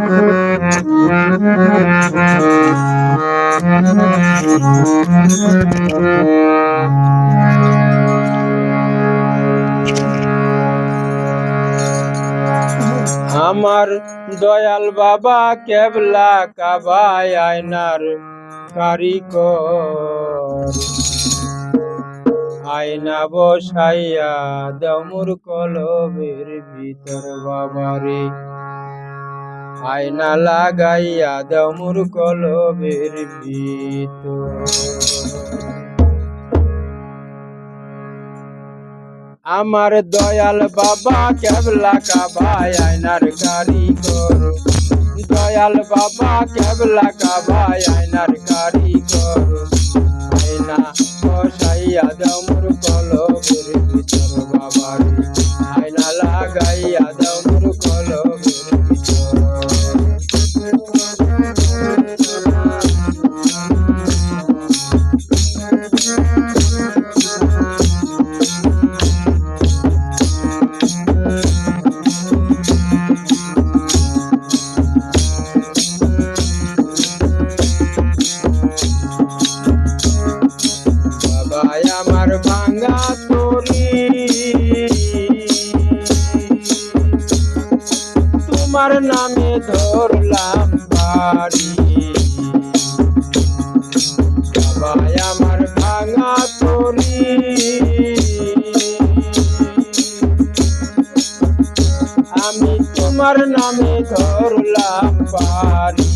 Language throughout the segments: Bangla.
আমার দয়াল বাবা কেবলা কাবায় আয়নার কারিগর, আয়না বসাইয়া দাও মোর কলবের ভিতর বাবারে, আয়না লাগাইয়া দাও মোর কলবের ভিতর। আমার দয়াল বাবা কেবলা কাবায় আয়নার কারিগর, দয়াল বাবা কেবলা কাবায় আয়নার কারিগর, আয়না বসাইয়া দাও মোর কলবের ভিতর বাবারে, আয়না লাগাইয়া দাও মোর কলবের ভিতর। আমার ভাঙা তরি তোমার নামে ধরলাম বাড়ি, বাবাই আমার ভাঙা তরি আমি তোমার নামে ধরলাম বাড়ি,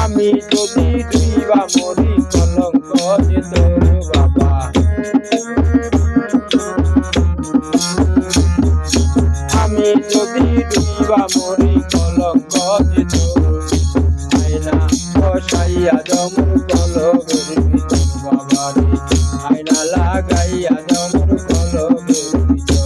আমি যদি ডুইবা মরি কলঙ্ক যে তোর বাবা, আমি যদি ডুইবা মরি কলঙ্ক যে তোর, আয়না বসাইয়া দাও মোর কলবের ভিতর বাবারে, আয়না লাগাইয়া দাও মোর কলবের ভিতর।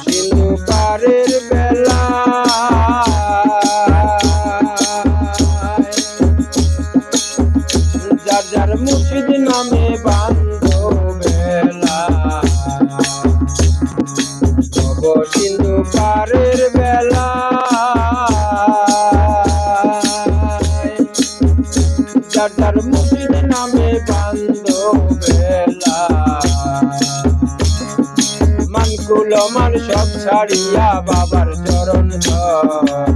সিন্ধু পারের বেলা যার যার মুর্শিদ নামে বান্ধবেলা, সিন্ধু পারের বেলা যার যার মুর্শিদ নামে বান্ধবেলা, মানকুল মান সব ছাড়িয়া বাবার চরণ ধর,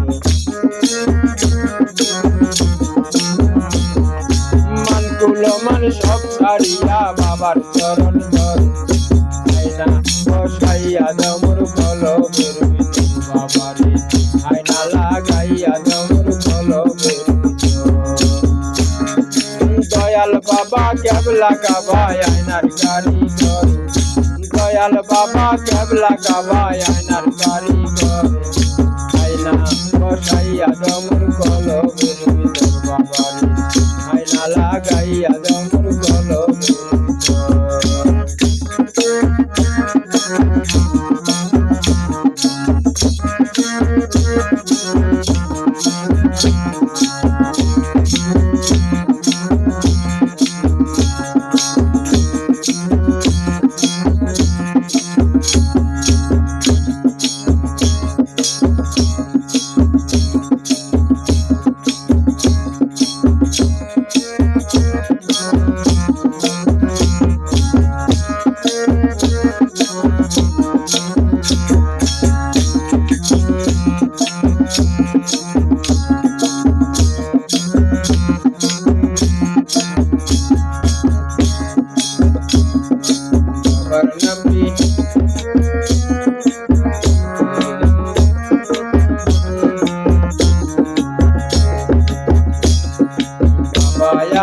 মানকুল মান সব ছাড়িয়া বাবার চরণ ধর, আয়না বসাইয়া দাও মোর কলবের ভিতর বাবারে, আয়না লাগাইয়া দাও মোর কলবের ভিতর। দয়াল বাবা কেবলা কাবায় আয়নার কারিগর, দয়াল বাবা কেবলা কাবায় আয়নার কারিগর, আয়না বসাইয়া দাও মোর কলবের ভিতর বাবারে, আয়না লাগাইয়া দাও মোর কলবের ভিতর।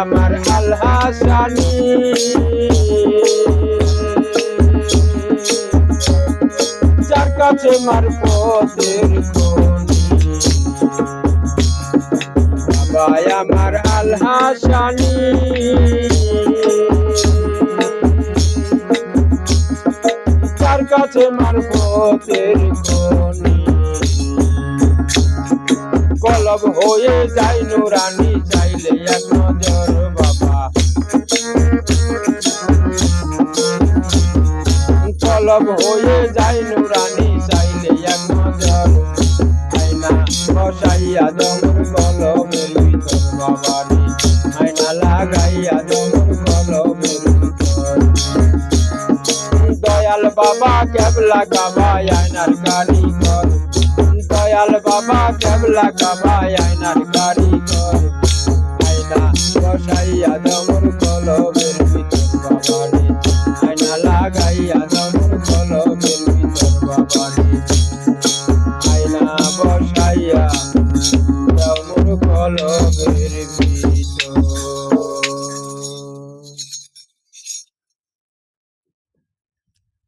আমার আল হাসানি যার কাছে মারফতের খনি, বাবাই আমার আল হাসানি কাছে মারফতের খনি কলব হয়ে যায় নুরানি চাইলে এক নজর বাবা কলব হয়ে যায় নুরানি চাইলে এক নজর আয়না বসাইয়া দমর কলমের ভিতর বাবানি আয়না লাগাইয়া দমর কলমের ভিতর দয়াল বাবা কেবলা কাবা আয়নার কারিগর দয়াল বাবা কেবলা কাবা আয়নার কারিগর আয়না বসাইয়া দমর কলম